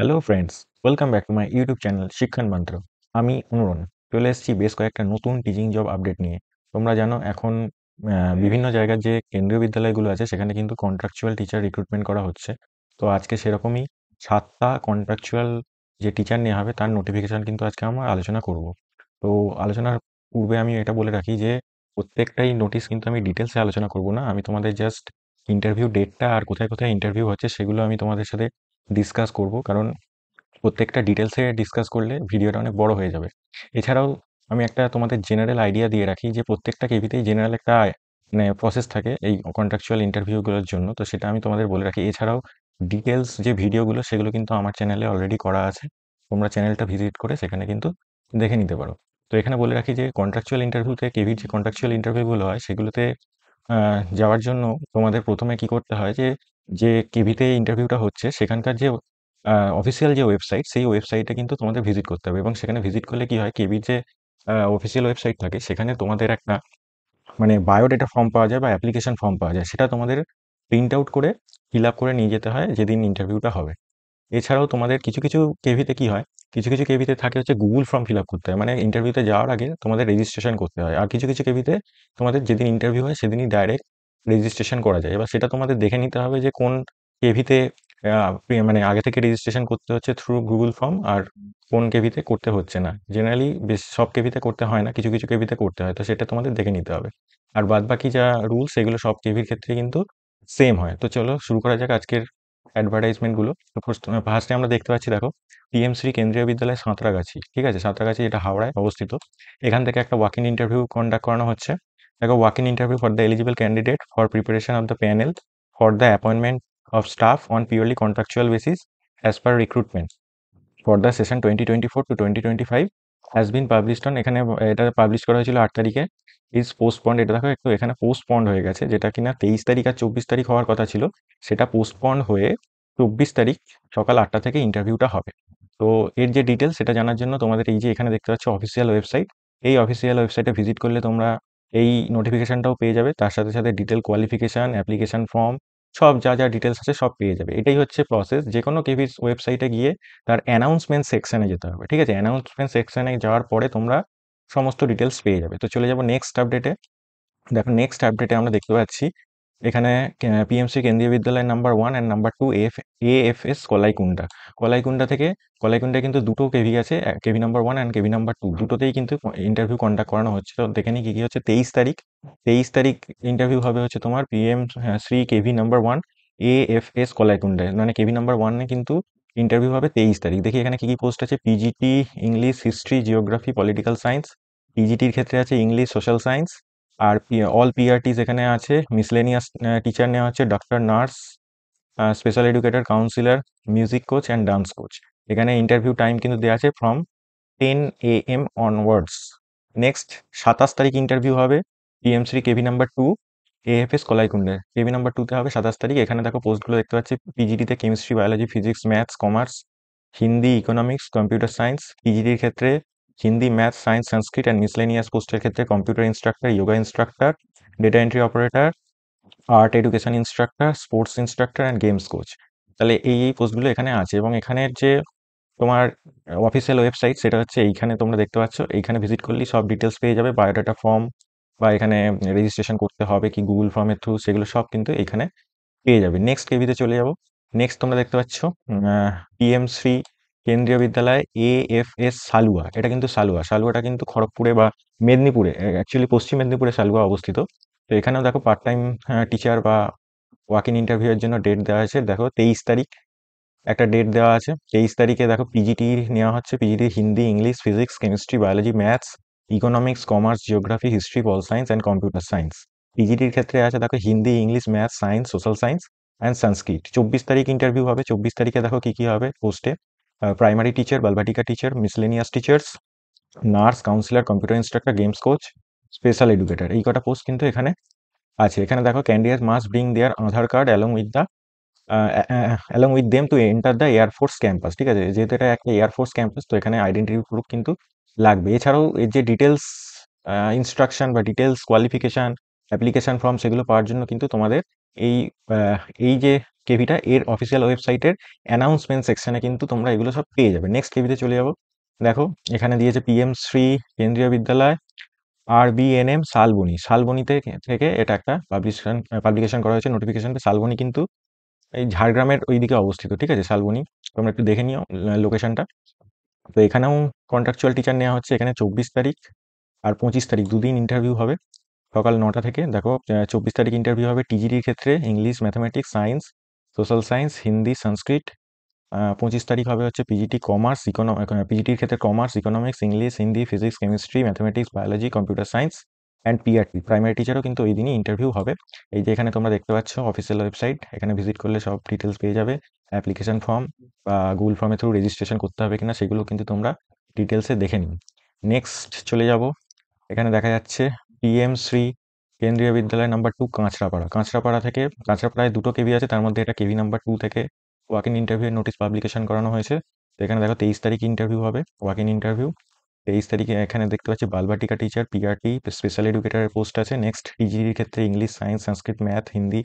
Hello friends, welcome back to my YouTube channel শিক্ষণ মন্ত্র। আমি অনুরণ চলে এসেছি বেশ কয়েকটা নতুন টিচিং জব আপডেট নিয়ে। তোমরা জানো এখন বিভিন্ন জায়গার যে কেন্দ্রীয় বিদ্যালয়গুলো আছে সেখানে কিন্তু কন্ট্রাকচুয়াল টিচার রিক্রুটমেন্ট করা হচ্ছে। তো আজকে সেরকমই 7টা কন্ট্রাকচুয়াল যে টিচার নেওয়া হবে তার নোটিফিকেশন কিন্তু আজকে আমরা আলোচনা করব। তো আলোচনার পূর্বে আমি এটা বলে রাখি যে প্রত্যেকটাই নোটিশ কিন্তু আমি ডিটেলসে আলোচনা করব না। আমি তোমাদের জাস্ট ইন্টারভিউ ডেটটা আর কোথায় কোথায় ইন্টারভিউ হচ্ছে সেগুলো আমি তোমাদের সাথে ডিসকাস করব, কারণ প্রত্যেকটা ডিটেলসে ডিসকাস করলে ভিডিওটা অনেক বড় হয়ে যাবে। এছাড়াও আমি একটা তোমাদের জেনারেল আইডিয়া দিয়ে রাখি যে প্রত্যেকটা কেভিতেই জেনারেল একটা মানে প্রসেস থাকে এই কন্ট্রাকচুয়াল ইন্টারভিউগুলোর জন্য, তো সেটা আমি তোমাদের বলে রাখি। এছাড়াও ডিটেলস যে ভিডিওগুলো সেগুলো কিন্তু আমার চ্যানেলে অলরেডি করা আছে, তোমরা চ্যানেলটা ভিজিট করে সেখানে কিন্তু দেখে নিতে পারো। তো এখানে বলে রাখি যে কন্ট্রাকচুয়াল ইন্টারভিউতে কেভির যে কন্ট্রাকচুয়াল ইন্টারভিউগুলো হয় সেগুলোতে যাওয়ার জন্য তোমাদের প্রথমে কি করতে হয় যে যে কেভিতে ইন্টারভিউটা হচ্ছে সেখানকার যে অফিসিয়াল যে ওয়েবসাইট সেই ওয়েবসাইটে কিন্তু তোমাদের ভিজিট করতে হবে, এবং সেখানে ভিজিট করলে কি হয়, কেবির যে অফিসিয়াল ওয়েবসাইট থাকে সেখানে তোমাদের একটা মানে বায়োডাটা ফর্ম পাওয়া যায় বা অ্যাপ্লিকেশন ফর্ম পাওয়া যায়, সেটা তোমাদের প্রিন্ট আউট করে ফিল আপ করে নিয়ে যেতে হয় যেদিন ইন্টারভিউটা হবে। এছাড়াও তোমাদের কিছু কিছু কেভিতে কি হয়, কিছু কিছু কেভিতে থাকে হচ্ছে গুগল ফর্ম ফিল আপ করতে হয়, মানে ইন্টারভিউতে যাওয়ার আগে তোমাদের রেজিস্ট্রেশন করতে হয়। আর কিছু কিছু কেভিতে তোমাদের যেদিন ইন্টারভিউ হয় সেদিনই ডাইরেক্ট রেজিস্ট্রেশন করা যায়। এবার সেটা তোমাদের দেখে নিতে হবে যে কোন কেভিতে মানে আগে থেকে রেজিস্ট্রেশন করতে হচ্ছে থ্রু গুগল ফর্ম, আর কোন কেভিতে করতে হচ্ছে না। জেনারেলি বেশ সব কেভিতে করতে হয় না, কিছু কিছু কেভিতে করতে হয়, তো সেটা তোমাদের দেখে নিতে হবে। আর বাদ বাকি যা রুলস সেগুলো সব কেভির ক্ষেত্রে কিন্তু সেম হয়। তো চলো শুরু করা যাক আজকের অ্যাডভার্টাইজমেন্টগুলো। তো ফার্স্টে আমরা দেখতে পাচ্ছি, দেখো, পিএম শ্রী কেন্দ্রীয় বিদ্যালয় সাঁতরাগাছি, ঠিক আছে, সাঁতরাগাছি এটা হাওড়ায় অবস্থিত। এখান থেকে একটা ওয়াক ইন ইন্টারভিউ কন্ডাক্ট করানো হচ্ছে। দেখো, walk in interview for the eligible candidate for preparation of the panel for the appointment of staff on purely contractual basis as per recruitment for the session 2024 to 2025 has been published on, এখানে এটা publish করা হয়েছিল 8 তারিখে। Is postponed, এটা দেখো একটু এখানে postponed হয়ে গেছে, যেটা কিনা 23 তারিখ আর 24 তারিখ হওয়ার কথা ছিল, সেটা পোস্টপন্ড হয়ে 24 তারিখ সকাল 8টা থেকে ইন্টারভিউটা হবে। তো এর যে ডিটেলস সেটা জানার জন্য তোমাদের এই যে এখানে দেখতে পাচ্ছ অফিসিয়াল ওয়েবসাইট, এই অফিসিয়াল ওয়েবসাইটে ভিজিট করলে তোমরা এই নোটিফিকেশনটাও পেয়ে যাবে, তার সাথে সাথে ডিটেল কোয়ালিফিকেশান, অ্যাপ্লিকেশন ফর্ম, সব যা যা ডিটেলস আছে সব পেয়ে যাবে। এটাই হচ্ছে প্রসেস, যে কোনো কেভির ওয়েবসাইটে গিয়ে তার অ্যানাউন্সমেন্ট সেকশনে যেতে হবে, ঠিক আছে। অ্যানাউন্সমেন্ট সেকশনে যাওয়ার পরে তোমরা সমস্ত ডিটেলস পেয়ে যাবে। তো চলে যাব নেক্সট আপডেটে। দেখো, নেক্সট আপডেটে আমরা দেখতে পাচ্ছি এখানে PMC Kendriya Vidyalaya number 1 and number 2 AFS Kalaikunda. Kalaikunda থেকে, কলাইকুণ্ডায় কিন্তু দুটো কেভি আছে, KV number 1 and KV number 2, দুটোতেই কিন্তু ইন্টারভিউ কন্ডাক্ট করানো হচ্ছে। তো দেখে নিই কী কী হচ্ছে। 23 তারিখ, 23 তারিখ ইন্টারভিউ হবে হচ্ছে তোমার পিএম শ্রী কেভি নাম্বার 1 এএফএস কলাইকুণ্ডায়, মানে কেভি নাম্বার 1-এ কিন্তু ইন্টারভিউ হবে 23 তারিখ। দেখি এখানে কী কী পোস্ট আছে। PGT English, history, geography, political science. পিজিটির ক্ষেত্রে আছে ইংলিশ, সোশ্যাল সায়েন্স। আর অল পিআরটিস এখানে আছে। মিসলেনিয়াস টিচার নেওয়া হচ্ছে doctor, nurse, special educator, counsellor, music coach and dance coach. এখানে ইন্টারভিউ টাইম কিন্তু দেওয়া আছে ফ্রম 10 AM অনওয়ার্ডস। নেক্সট 27 তারিখ ইন্টারভিউ হবে পিএমসি কেভি নাম্বার 2 এএফএস কলাইকুণ্ডে। কেভি নাম্বার 2-তে হবে 27 তারিখ। এখানে দেখো পোস্টগুলো দেখতে পাচ্ছি। পিজিটিতে chemistry, biology, physics, maths, commerce, Hindi, economics, computer science. পিজিটির ক্ষেত্রে Hindi, maths, science, Sanskrit and miscellaneous পোস্টের ক্ষেত্রে computer instructor, yoga instructor, data entry operator, art education instructor, sports instructor and games coach. তাহলে এই পোস্টগুলো এখানে আছে, এবং এখানের যে তোমার অফিসিয়াল ওয়েবসাইট সেটা হচ্ছে এইখানে তোমরা দেখতে পাচ্ছ। এইখানে ভিজিট করলেই সব ডিটেলস পেয়ে যাবে, বায়োডাটা ফর্ম বা এখানে রেজিস্ট্রেশন করতে হবে কি গুগল ফর্মের থ্রু, সেগুলো সব কিন্তু এখানে পেয়ে যাবে। নেক্সট কেভিতে চলে যাব। নেক্সট তোমরা দেখতে পাচ্ছ পিএম শ্রী কেন্দ্রীয় বিদ্যালয় এএফএস সালুয়া। এটা কিন্তু সালুয়া, সালুয়াটা কিন্তু খড়গপুরে বা মেদিনীপুরে, অ্যাকচুয়ালি পশ্চিম মেদিনীপুরে সালুয়া অবস্থিত। তো এখানেও দেখো পার্ট টাইম টিচার বা ওয়াক ইন ইন্টারভিউয়ের জন্য ডেট দেওয়া আছে। দেখো 23 তারিখ একটা ডেট দেওয়া আছে। 23 তারিখে দেখো পিজিটি নেওয়া হচ্ছে। PGT Hindi, English, physics, chemistry, biology, maths, economics, commerce, geography, history, pol science and computer science. পিজিটির ক্ষেত্রে আছে দেখো Hindi, English, maths, science, social science and Sanskrit. 24 তারিখ ইন্টারভিউ হবে। 24 তারিখে দেখো কী কী হবে পোস্টে। Primary teacher, Balvatika teacher, miscellaneous teachers, nurse, councillor, computer instructor, games coach, special educator. এই কটা পোস্ট কিন্তু এখানে আছে। এখানে দেখো candidate must bring their Aadhaar card along with them to enter the air force campus, ঠিক আছে। যেহেতু এটা একটা এয়ারফোর্স ক্যাম্পাস, তো এখানে আইডেন্টিটি প্রুফ কিন্তু লাগবে। এছাড়াও এর যে ডিটেলস ইনস্ট্রাকশন বা ডিটেলস কোয়ালিফিকেশান, অ্যাপ্লিকেশান ফর্ম, সেগুলো পাওয়ার জন্য কিন্তু তোমাদের এই এই যে কেভিটা এর অফিসিয়াল ওয়েবসাইটের অ্যানাউন্সমেন্ট সেকশনে কিন্তু তোমরা এগুলো সব পেয়ে যাবে। নেক্সট কেভিতে চলে যাবো। দেখো এখানে দিয়েছে পিএম শ্রী কেন্দ্রীয় বিদ্যালয় RBNM শালবনী। শালবনীতে থেকে এটা একটা পাবলিকেশন করা হয়েছে নোটিফিকেশনটা। শালবনী কিন্তু এই ঝাড়গ্রামের ওইদিকে অবস্থিত, ঠিক আছে? শালবনী তোমরা একটু দেখে নিও লোকেশনটা। তো এখানেও কন্ট্রাকচুয়াল টিচার নেওয়া হচ্ছে। এখানে 24 তারিখ আর 25 তারিখ দুদিন ইন্টারভিউ হবে সকাল 9টা থেকে। দেখো 24 তারিখ ইন্টারভিউ হবে টিজিটির ক্ষেত্রে English, mathematics, science, social science, Hindi, Sanskrit. 25 তারিখ হবে হচ্ছে পিজিটি কমার্স, পিজিটির ক্ষেত্রে commerce, economics, English, Hindi, physics, chemistry, mathematics, biology, computer science and PRT primary টিচারও কিন্তু ওই দিনই ইন্টারভিউ হবে। এই যে এখানে তোমরা দেখতে পাচ্ছ অফিসিয়াল ওয়েবসাইট, এখানে ভিজিট করলে সব ডিটেলস পেয়ে যাবে। অ্যাপ্লিকেশন ফর্ম বা গুগল ফর্মের থ্রু রেজিস্ট্রেশন করতে হবে কিনা সেগুলো কিন্তু তোমরা ডিটেলসে দেখে নিন। নেক্সট চলে যাব। এখানে দেখা যাচ্ছে পিএম শ্রী কেন্দ্রীয় বিদ্যালয় নাম্বার 2 কাঁচরাপাড়া। কাঁচরাপাড়ায় দুটো কেভি আছে, তার মধ্যে এটা কেভি নাম্বার 2 থেকে walk in interview notice publication করানো হয়েছে। তো এখানে দেখো 23 তারিখ ইন্টারভিউ হবে, ওয়াক ইন ইন্টারভিউ। 23 তারিখে এখানে দেখতে পাচ্ছি বালবাটিকা টিচার, পিআরটি স্পেশাল এডুকেটারের পোস্ট আছে। নেক্সট টিজিটির ক্ষেত্রে English, science, Sanskrit, math, Hindi,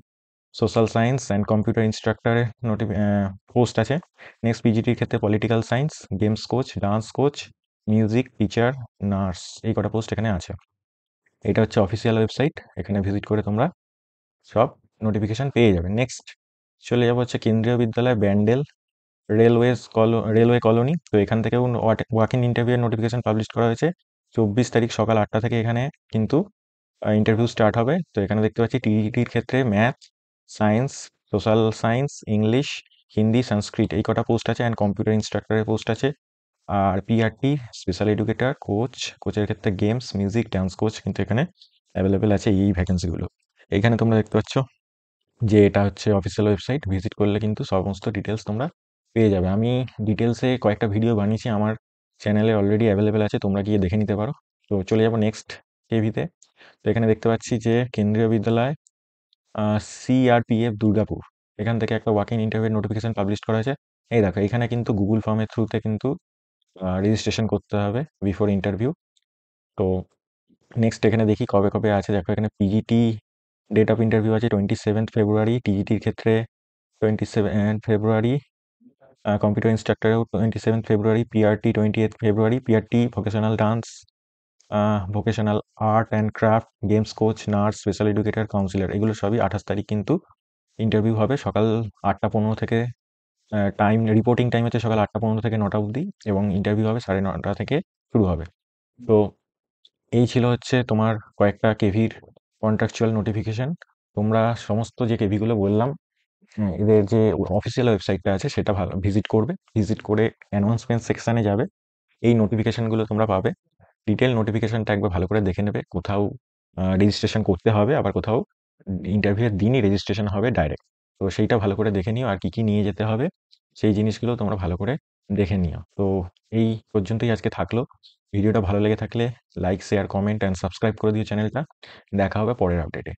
social science and computer ইনস্ট্রাক্টরের পোস্ট আছে। নেক্সট পিজিটির ক্ষেত্রে political science, games coach, dance coach, music teacher, nurse, এই কটা পোস্ট এখানে আছে। এটা হচ্ছে অফিসিয়াল ওয়েবসাইট, এখানে ভিজিট করে তোমরা সব নোটিফিকেশন পেয়ে যাবে। নেক্সট চলে যাবো হচ্ছে কেন্দ্রীয় বিদ্যালয় ব্যান্ডেল রেলওয়ে কলোনি। তো এখান থেকেও walk in interview notification publish করা হয়েছে। 24 তারিখ সকাল 8টা থেকে এখানে কিন্তু ইন্টারভিউ স্টার্ট হবে। তো এখানে দেখতে পাচ্ছি টিইটির ক্ষেত্রে math, science, social science, English, Hindi, Sanskrit এই কটা পোস্ট আছে অ্যান্ড কম্পিউটার ইনস্ট্রাক্টরের পোস্ট আছে। আর পিআরটি স্পেশাল এডুকেটর, কোচের ক্ষেত্রে গেমস, মিউজিক, ডান্স কোচ কিন্তু এখানে অ্যাভেলেবেল আছে এই ভ্যাকেন্সিগুলো। এখানে তোমরা দেখতে পাচ্ছ যে এটা হচ্ছে অফিসিয়াল ওয়েবসাইট, ভিজিট করলে কিন্তু সমস্ত ডিটেলস তোমরা পেয়ে যাবে। আমি ডিটেলসে কয়েকটা ভিডিও বানিয়েছি, আমার চ্যানেলে অলরেডি অ্যাভেলেবেল আছে, তোমরা গিয়ে দেখে নিতে পারো। তো চলে যাবো নেক্সট কেভিতে। তো এখানে দেখতে পাচ্ছি যে কেন্দ্রীয় বিদ্যালয় CRPF দুর্গাপুর, এখান থেকে একটা walk in interview notification publish করা হয়েছে। এই দেখো এখানে কিন্তু গুগল ফর্মের থ্রুতে কিন্তু রেজিস্ট্রেশন করতে হবে বিফোর ইন্টারভিউ। তো নেক্সট এখানে দেখি কবে কবে আছে। দেখো এখানে পিজিটি ডেট অফ ইন্টারভিউ আছে 27 ফেব্রুয়ারি, টিজিটির ক্ষেত্রে 27 ফেব্রুয়ারি, কম্পিউটার ইনস্ট্রাক্টরেও 27 February, PRT 28 February, PRT vocational dance, vocational art and craft, games coach, nurse, special educator, counsellor এগুলো সবই 28 তারিখ কিন্তু ইন্টারভিউ হবে সকাল 8টা 15 থেকে। রিপোর্টিং টাইম হচ্ছে সকাল 8টা 15 থেকে 9টা অবধি এবং ইন্টারভিউ হবে 9:30 থেকে শুরু হবে। তো এই ছিল হচ্ছে তোমার কয়েকটা কেভির কন্ট্রাকচুয়াল নোটিফিকেশন। তোমরা সমস্ত যে কেভিগুলো বললাম এদের যে অফিসিয়াল ওয়েবসাইটটা আছে সেটা ভালো ভিজিট করবে, ভিজিট করে অ্যানাউন্সমেন্ট সেকশানে যাবে, এই নোটিফিকেশনগুলো তোমরা পাবে। ডিটেল নোটিফিকেশনটা একবার ভালো করে দেখে নেবে, কোথাও রেজিস্ট্রেশন করতে হবে, আবার কোথাও ইন্টারভিউয়ের দিনই রেজিস্ট্রেশন হবে ডাইরেক্ট। তো সেইটা ভালো করে দেখে নিও, আর কি কি নিয়ে যেতে হবে সেই জিনিসগুলো তোমরা ভালো করে দেখে নিও। তো এই পর্যন্তই আজকে থাকলো। ভিডিওটা ভালো লেগে থাকলে like, share, comment and subscribe করে দিও চ্যানেলটা। দেখা হবে পরের আপডেটে।